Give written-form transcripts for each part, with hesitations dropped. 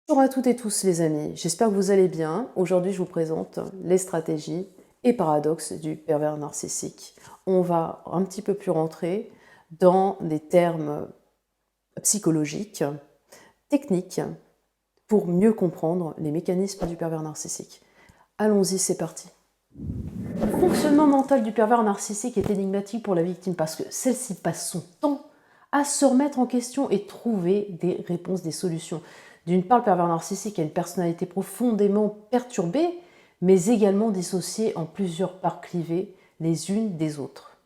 Bonjour à toutes et tous les amis, j'espère que vous allez bien. Aujourd'hui je vous présente les stratégies et paradoxes du pervers narcissique. On va un petit peu plus rentrer dans des termes psychologiques, techniques, pour mieux comprendre les mécanismes du pervers narcissique. Allons-y, c'est parti. Le fonctionnement mental du pervers narcissique est énigmatique pour la victime parce que celle-ci passe son temps à se remettre en question et trouver des réponses, des solutions. D'une part, le pervers narcissique a une personnalité profondément perturbée, mais également dissociée en plusieurs parts clivées les unes des autres.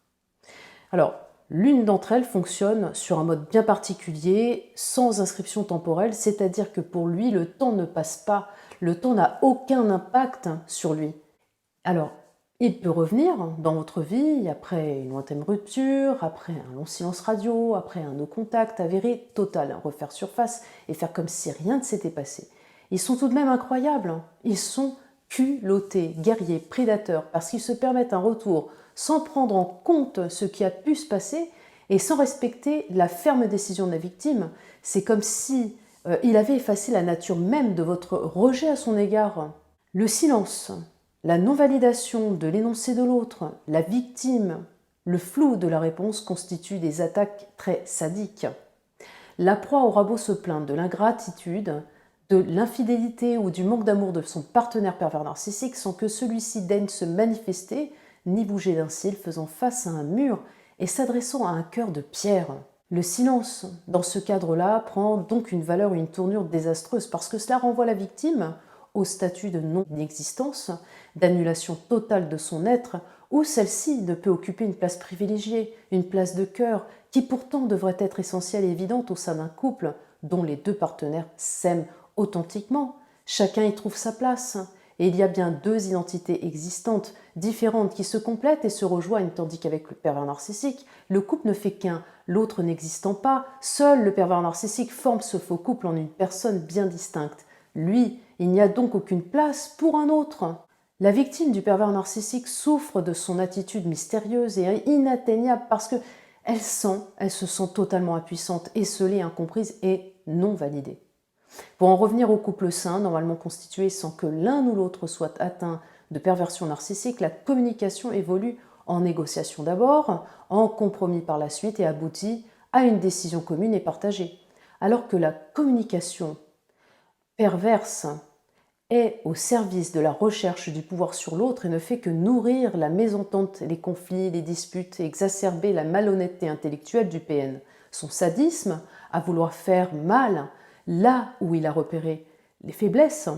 Alors, l'une d'entre elles fonctionne sur un mode bien particulier, sans inscription temporelle, c'est-à-dire que pour lui, le temps ne passe pas, le temps n'a aucun impact sur lui. Alors, il peut revenir dans votre vie après une lointaine rupture, après un long silence radio, après un no-contact avéré total, refaire surface et faire comme si rien ne s'était passé. Ils sont tout de même incroyables, ils sont culottés, guerriers, prédateurs, parce qu'ils se permettent un retour sans prendre en compte ce qui a pu se passer et sans respecter la ferme décision de la victime. C'est comme si il avait effacé la nature même de votre rejet à son égard. Le silence, la non-validation de l'énoncé de l'autre, la victime, le flou de la réponse constituent des attaques très sadiques. La proie aura beau se plaindre de l'ingratitude, de l'infidélité ou du manque d'amour de son partenaire pervers narcissique sans que celui-ci daigne se manifester ni bouger d'un cil, faisant face à un mur et s'adressant à un cœur de pierre. Le silence, dans ce cadre-là, prend donc une valeur et une tournure désastreuse parce que cela renvoie la victime au statut de non-existence, d'annulation totale de son être, où celle-ci ne peut occuper une place privilégiée, une place de cœur, qui pourtant devrait être essentielle et évidente au sein d'un couple dont les deux partenaires s'aiment authentiquement. Chacun y trouve sa place, et il y a bien deux identités existantes, différentes, qui se complètent et se rejoignent, tandis qu'avec le pervers narcissique, le couple ne fait qu'un, l'autre n'existant pas, seul le pervers narcissique forme ce faux couple en une personne bien distincte. Lui, il n'y a donc aucune place pour un autre. La victime du pervers narcissique souffre de son attitude mystérieuse et inatteignable parce que elle se sent totalement impuissante, esseulée, incomprise et non validée. Pour en revenir au couple sain, normalement constitué sans que l'un ou l'autre soit atteint de perversion narcissique, la communication évolue en négociation d'abord, en compromis par la suite et aboutit à une décision commune et partagée. Alors que la communication perverse est au service de la recherche du pouvoir sur l'autre et ne fait que nourrir la mésentente, les conflits, les disputes et exacerber la malhonnêteté intellectuelle du PN. Son sadisme à vouloir faire mal là où il a repéré les faiblesses,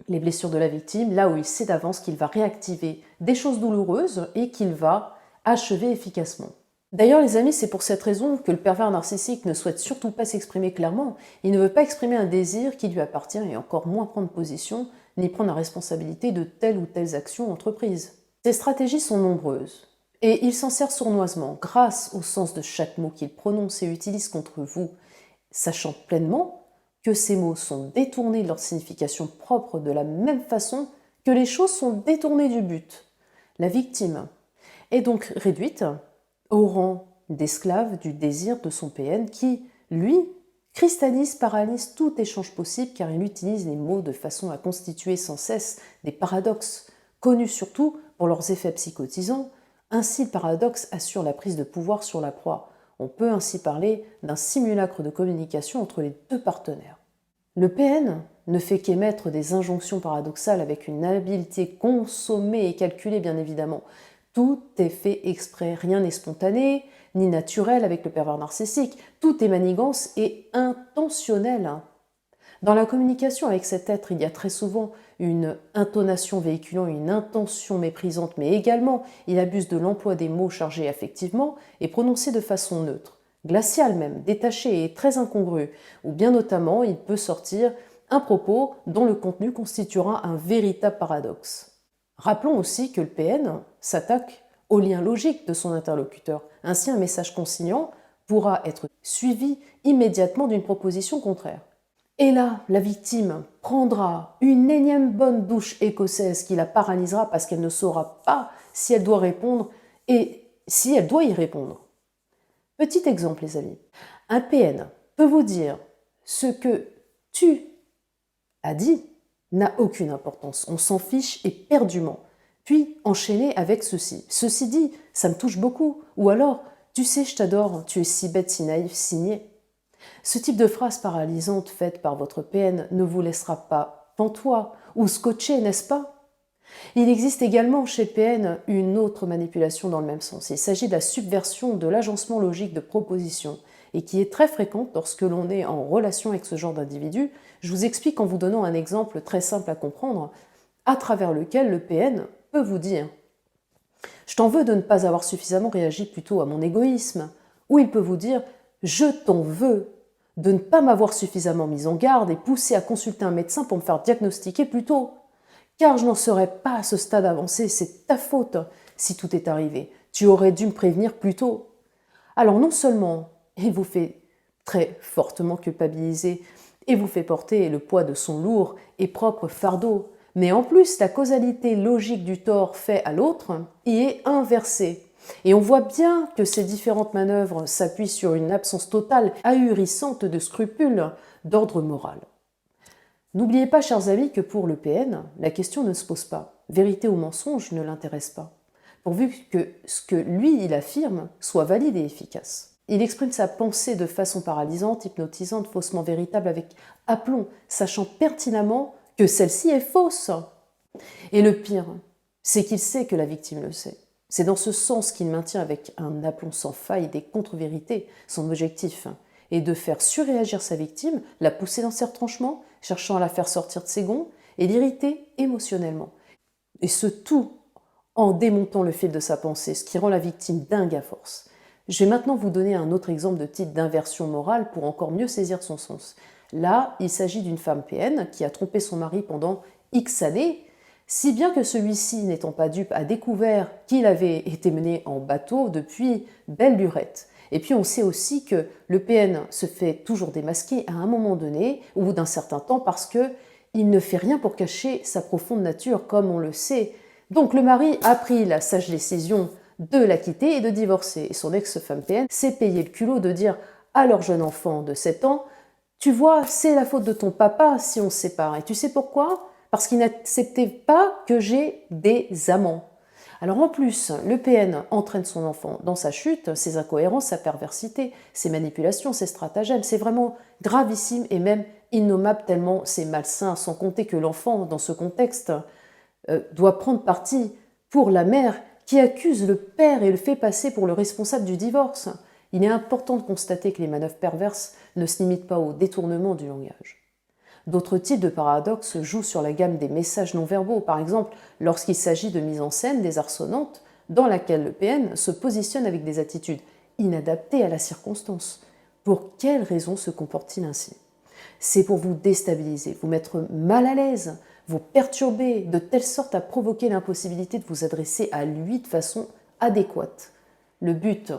les blessures de la victime, là où il sait d'avance qu'il va réactiver des choses douloureuses et qu'il va achever efficacement. D'ailleurs, les amis, c'est pour cette raison que le pervers narcissique ne souhaite surtout pas s'exprimer clairement. Il ne veut pas exprimer un désir qui lui appartient et encore moins prendre position ni prendre la responsabilité de telles ou telles actions entreprises. Ses stratégies sont nombreuses et il s'en sert sournoisement grâce au sens de chaque mot qu'il prononce et utilise contre vous, sachant pleinement que ces mots sont détournés de leur signification propre de la même façon que les choses sont détournées du but. La victime est donc réduite au rang d'esclave du désir de son PN qui, lui, cristallise, paralyse tout échange possible car il utilise les mots de façon à constituer sans cesse des paradoxes, connus surtout pour leurs effets psychotisants. Ainsi, le paradoxe assure la prise de pouvoir sur la proie. On peut ainsi parler d'un simulacre de communication entre les deux partenaires. Le PN ne fait qu'émettre des injonctions paradoxales avec une habileté consommée et calculée bien évidemment. Tout est fait exprès, rien n'est spontané ni naturel avec le pervers narcissique, tout est manigance et intentionnel. Dans la communication avec cet être, il y a très souvent une intonation véhiculant une intention méprisante, mais également il abuse de l'emploi des mots chargés affectivement et prononcés de façon neutre, glaciale même, détachée et très incongrue, ou bien notamment il peut sortir un propos dont le contenu constituera un véritable paradoxe. Rappelons aussi que le PN s'attaque au lien logique de son interlocuteur. Ainsi, un message consignant pourra être suivi immédiatement d'une proposition contraire. Et là, la victime prendra une énième bonne douche écossaise qui la paralysera parce qu'elle ne saura pas si elle doit répondre et si elle doit y répondre. Petit exemple, les amis. Un PN peut vous dire ce que tu a dit n'a aucune importance, on s'en fiche éperdument. Puis enchaîner avec ceci. Ceci dit, ça me touche beaucoup. Ou alors, tu sais, je t'adore, tu es si bête, si naïf, si niais. Ce type de phrase paralysante faite par votre PN ne vous laissera pas pantois ou scotché, n'est-ce pas? Il existe également chez PN une autre manipulation dans le même sens. Il s'agit de la subversion de l'agencement logique de proposition et qui est très fréquente lorsque l'on est en relation avec ce genre d'individu. Je vous explique en vous donnant un exemple très simple à comprendre, à travers lequel le PN peut vous dire « Je t'en veux de ne pas avoir suffisamment réagi plutôt à mon égoïsme » ou il peut vous dire « Je t'en veux de ne pas m'avoir suffisamment mis en garde et poussé à consulter un médecin pour me faire diagnostiquer plus tôt. Car je n'en serais pas à ce stade avancé, c'est ta faute si tout est arrivé. Tu aurais dû me prévenir plus tôt. » Alors non seulement il vous fait très fortement culpabiliser et vous fait porter le poids de son lourd et propre fardeau, mais en plus la causalité logique du tort fait à l'autre y est inversée. Et on voit bien que ces différentes manœuvres s'appuient sur une absence totale, ahurissante de scrupules d'ordre moral. N'oubliez pas, chers amis, que pour le PN, la question ne se pose pas. Vérité ou mensonge ne l'intéresse pas, pourvu que ce que lui, il affirme soit valide et efficace. Il exprime sa pensée de façon paralysante, hypnotisante, faussement véritable, avec aplomb, sachant pertinemment que celle-ci est fausse. Et le pire, c'est qu'il sait que la victime le sait. C'est dans ce sens qu'il maintient avec un aplomb sans faille des contre-vérités son objectif, et de faire surréagir sa victime, la pousser dans ses retranchements, cherchant à la faire sortir de ses gonds, et l'irriter émotionnellement. Et ce tout en démontant le fil de sa pensée, ce qui rend la victime dingue à force. Je vais maintenant vous donner un autre exemple de type d'inversion morale pour encore mieux saisir son sens. Là, il s'agit d'une femme PN qui a trompé son mari pendant X années, si bien que celui-ci, n'étant pas dupe, a découvert qu'il avait été mené en bateau depuis belle lurette. Et puis on sait aussi que le PN se fait toujours démasquer à un moment donné, au bout d'un certain temps, parce qu'il ne fait rien pour cacher sa profonde nature, comme on le sait. Donc le mari a pris la sage décision de la quitter et de divorcer. Et son ex-femme PN s'est payé le culot de dire à leur jeune enfant de 7 ans « Tu vois, c'est la faute de ton papa si on se sépare. Et tu sais pourquoi ? Parce qu'il n'acceptait pas que j'ai des amants. » Alors en plus, le PN entraîne son enfant dans sa chute, ses incohérences, sa perversité, ses manipulations, ses stratagèmes. C'est vraiment gravissime et même innommable tellement c'est malsain, sans compter que l'enfant, dans ce contexte, doit prendre parti pour la mère qui accuse le père et le fait passer pour le responsable du divorce. Il est important de constater que les manœuvres perverses ne se limitent pas au détournement du langage. D'autres types de paradoxes jouent sur la gamme des messages non verbaux, par exemple lorsqu'il s'agit de mise en scène désarçonnante dans laquelle le PN se positionne avec des attitudes inadaptées à la circonstance. Pour quelles raisons se comporte-t-il ainsi? C'est pour vous déstabiliser, vous mettre mal à l'aise, vous perturber de telle sorte à provoquer l'impossibilité de vous adresser à lui de façon adéquate. Le but,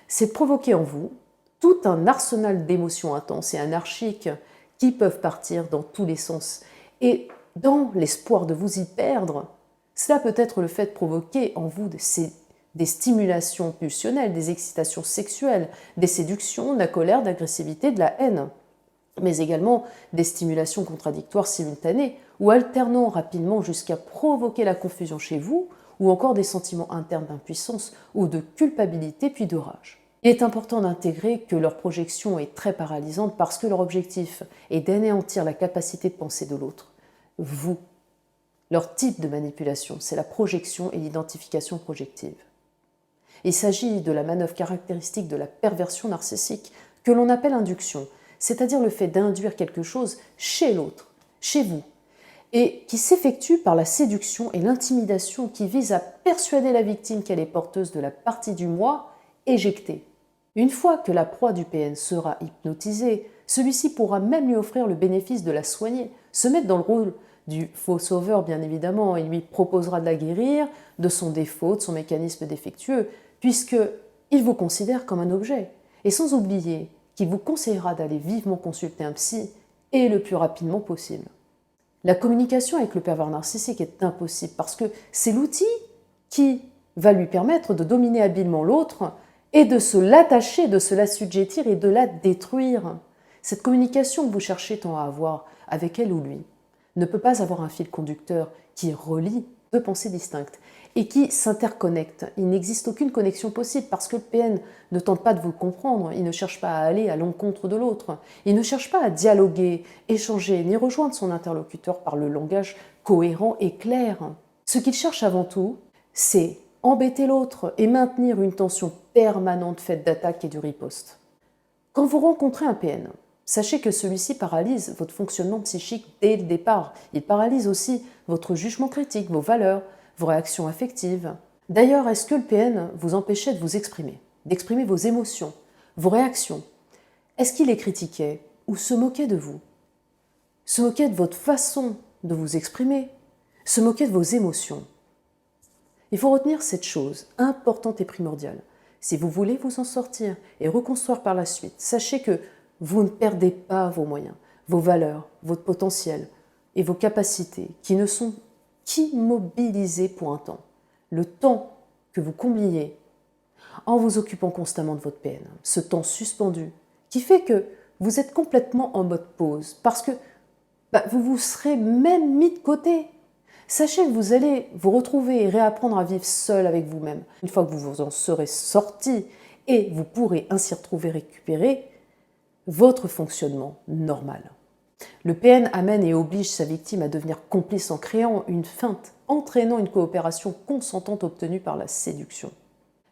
c'est de provoquer en vous tout un arsenal d'émotions intenses et anarchiques qui peuvent partir dans tous les sens. Et dans l'espoir de vous y perdre, cela peut être le fait de provoquer en vous des stimulations pulsionnelles, des excitations sexuelles, des séductions, de la colère, de l'agressivité, de la haine, mais également des stimulations contradictoires simultanées ou alternant rapidement jusqu'à provoquer la confusion chez vous ou encore des sentiments internes d'impuissance ou de culpabilité puis de rage. Il est important d'intégrer que leur projection est très paralysante parce que leur objectif est d'anéantir la capacité de penser de l'autre, vous. Leur type de manipulation, c'est la projection et l'identification projective. Il s'agit de la manœuvre caractéristique de la perversion narcissique que l'on appelle induction, c'est-à-dire le fait d'induire quelque chose chez l'autre, chez vous, et qui s'effectue par la séduction et l'intimidation qui vise à persuader la victime qu'elle est porteuse de la partie du moi éjectée. Une fois que la proie du PN sera hypnotisée, celui-ci pourra même lui offrir le bénéfice de la soigner, se mettre dans le rôle du faux sauveur bien évidemment, il lui proposera de la guérir, de son défaut, de son mécanisme défectueux, puisqu'il vous considère comme un objet. Et sans oublier qu'il vous conseillera d'aller vivement consulter un psy et le plus rapidement possible. La communication avec le pervers narcissique est impossible parce que c'est l'outil qui va lui permettre de dominer habilement l'autre et de se l'attacher, de se l'assujettir et de la détruire. Cette communication que vous cherchez tant à avoir avec elle ou lui ne peut pas avoir un fil conducteur qui relie deux pensées distinctes et qui s'interconnectent. Il n'existe aucune connexion possible parce que le PN ne tente pas de vous comprendre, il ne cherche pas à aller à l'encontre de l'autre, il ne cherche pas à dialoguer, échanger, ni rejoindre son interlocuteur par le langage cohérent et clair. Ce qu'il cherche avant tout, c'est embêter l'autre et maintenir une tension permanente faite d'attaque et de riposte. Quand vous rencontrez un PN, sachez que celui-ci paralyse votre fonctionnement psychique dès le départ. Il paralyse aussi votre jugement critique, vos valeurs, vos réactions affectives. D'ailleurs, est-ce que le PN vous empêchait de vous exprimer, d'exprimer vos émotions, vos réactions? Est-ce qu'il les critiquait ou se moquait de vous? Se moquait de votre façon de vous exprimer? Se moquait de vos émotions? Il faut retenir cette chose importante et primordiale. Si vous voulez vous en sortir et reconstruire par la suite, sachez que vous ne perdez pas vos moyens, vos valeurs, votre potentiel et vos capacités qui ne sont qu'immobilisées pour un temps. Le temps que vous combliez en vous occupant constamment de votre PN, ce temps suspendu qui fait que vous êtes complètement en mode pause parce que vous vous serez même mis de côté. Sachez que vous allez vous retrouver et réapprendre à vivre seul avec vous-même. Une fois que vous en serez sorti et vous pourrez ainsi récupérer votre fonctionnement normal. Le PN amène et oblige sa victime à devenir complice en créant une feinte, entraînant une coopération consentante obtenue par la séduction.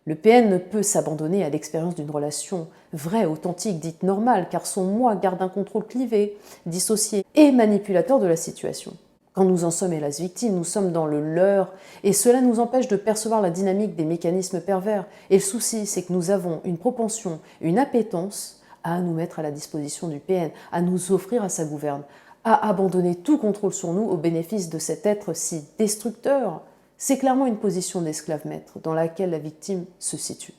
Le PN ne peut s'abandonner à l'expérience d'une relation vraie, authentique, dite normale, car son moi garde un contrôle clivé, dissocié et manipulateur de la situation. Quand nous en sommes hélas victimes, nous sommes dans le leurre et cela nous empêche de percevoir la dynamique des mécanismes pervers. Et le souci, c'est que nous avons une propension, une appétence à nous mettre à la disposition du PN, à nous offrir à sa gouverne, à abandonner tout contrôle sur nous au bénéfice de cet être si destructeur. C'est clairement une position d'esclave-maître dans laquelle la victime se situe.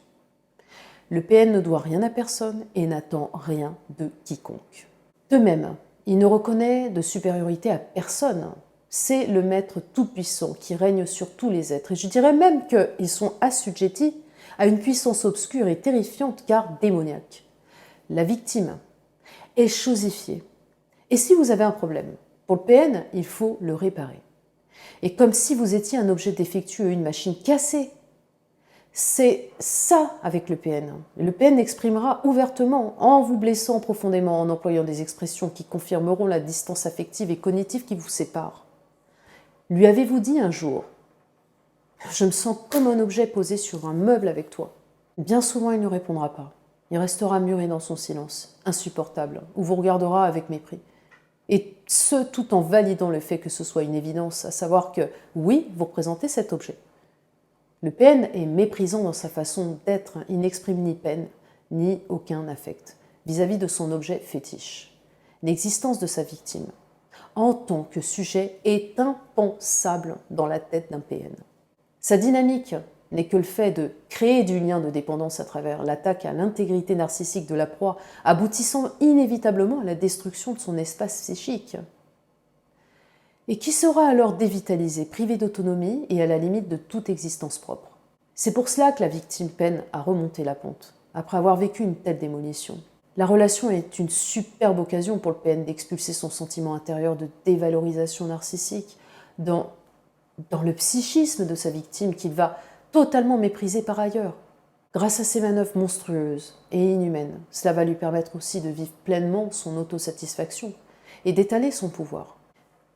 Le PN ne doit rien à personne et n'attend rien de quiconque. De même, il ne reconnaît de supériorité à personne. C'est le maître tout-puissant qui règne sur tous les êtres. Et je dirais même qu'ils sont assujettis à une puissance obscure et terrifiante car démoniaque. La victime est chosifiée. Et si vous avez un problème, pour le PN, il faut le réparer. Et comme si vous étiez un objet défectueux, une machine cassée. C'est ça avec le PN. Le PN exprimera ouvertement, en vous blessant profondément, en employant des expressions qui confirmeront la distance affective et cognitive qui vous sépare. Lui avez-vous dit un jour « Je me sens comme un objet posé sur un meuble avec toi ». Bien souvent, il ne répondra pas. Il restera muré dans son silence, insupportable, ou vous regardera avec mépris. Et ce, tout en validant le fait que ce soit une évidence, à savoir que, oui, vous représentez cet objet. Le PN est méprisant dans sa façon d'être, il n'exprime ni peine, ni aucun affect, vis-à-vis de son objet fétiche. L'existence de sa victime, en tant que sujet, est impensable dans la tête d'un PN. Sa dynamique n'est que le fait de créer du lien de dépendance à travers l'attaque à l'intégrité narcissique de la proie, aboutissant inévitablement à la destruction de son espace psychique. Et qui sera alors dévitalisé, privé d'autonomie et à la limite de toute existence propre. C'est pour cela que la victime peine à remonter la pente, après avoir vécu une telle démolition. La relation est une superbe occasion pour le PN d'expulser son sentiment intérieur de dévalorisation narcissique dans le psychisme de sa victime qu'il va totalement mépriser par ailleurs. Grâce à ces manœuvres monstrueuses et inhumaines, cela va lui permettre aussi de vivre pleinement son autosatisfaction et d'étaler son pouvoir.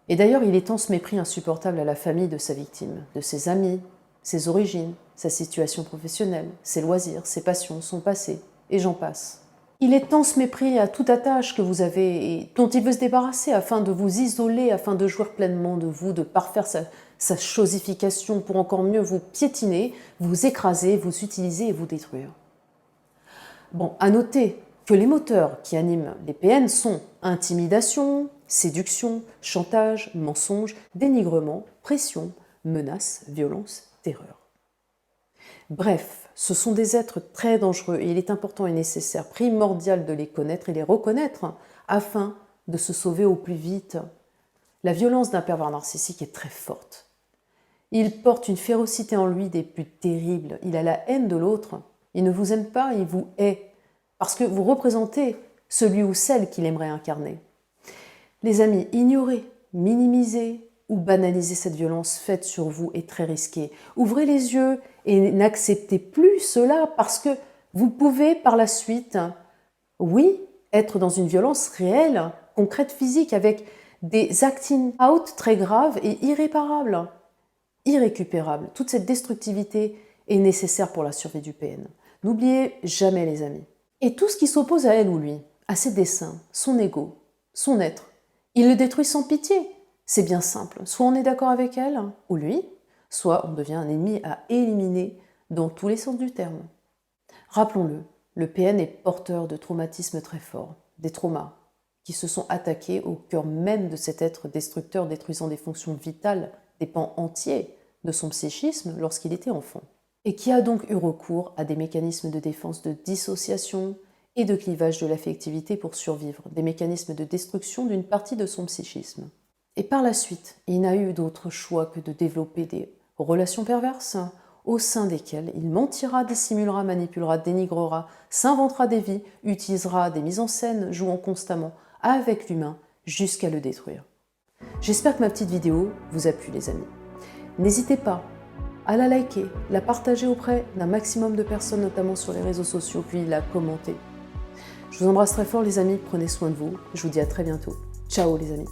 Et d'ailleurs, il étend ce mépris insupportable à la famille de sa victime, de ses amis, ses origines, sa situation professionnelle, ses loisirs, ses passions, son passé, et j'en passe. Il étend ce mépris à toute attache que vous avez et dont il veut se débarrasser afin de vous isoler, afin de jouir pleinement de vous, de parfaire sa chosification pour encore mieux vous piétiner, vous écraser, vous utiliser et vous détruire. Bon, à noter que les moteurs qui animent les PN sont intimidation, séduction, chantage, mensonge, dénigrement, pression, menace, violence, terreur. Bref, ce sont des êtres très dangereux et il est important et nécessaire, primordial de les connaître et les reconnaître afin de se sauver au plus vite. La violence d'un pervers narcissique est très forte. Il porte une férocité en lui des plus terribles. Il a la haine de l'autre. Il ne vous aime pas, il vous hait. Parce que vous représentez celui ou celle qu'il aimerait incarner. Les amis, ignorer, minimiser ou banaliser cette violence faite sur vous est très risqué. Ouvrez les yeux et n'acceptez plus cela parce que vous pouvez par la suite, oui, être dans une violence réelle, concrète, physique, avec des acting out très graves et irréparables, irrécupérables. Toute cette destructivité est nécessaire pour la survie du PN. N'oubliez jamais les amis. Et tout ce qui s'oppose à elle ou lui, à ses desseins, son ego, son être, il le détruit sans pitié. C'est bien simple, soit on est d'accord avec elle ou lui, soit on devient un ennemi à éliminer dans tous les sens du terme. Rappelons-le, le PN est porteur de traumatismes très forts, des traumas qui se sont attaqués au cœur même de cet être destructeur détruisant des fonctions vitales, des pans entiers de son psychisme lorsqu'il était enfant. Et qui a donc eu recours à des mécanismes de défense de dissociation et de clivage de l'affectivité pour survivre, des mécanismes de destruction d'une partie de son psychisme. Et par la suite, il n'a eu d'autre choix que de développer des relations perverses au sein desquelles il mentira, dissimulera, manipulera, dénigrera, s'inventera des vies, utilisera des mises en scène, jouant constamment avec l'humain jusqu'à le détruire. J'espère que ma petite vidéo vous a plu les amis. N'hésitez pas à la liker, la partager auprès d'un maximum de personnes, notamment sur les réseaux sociaux, puis la commenter. Je vous embrasse très fort les amis, prenez soin de vous, je vous dis à très bientôt. Ciao les amis.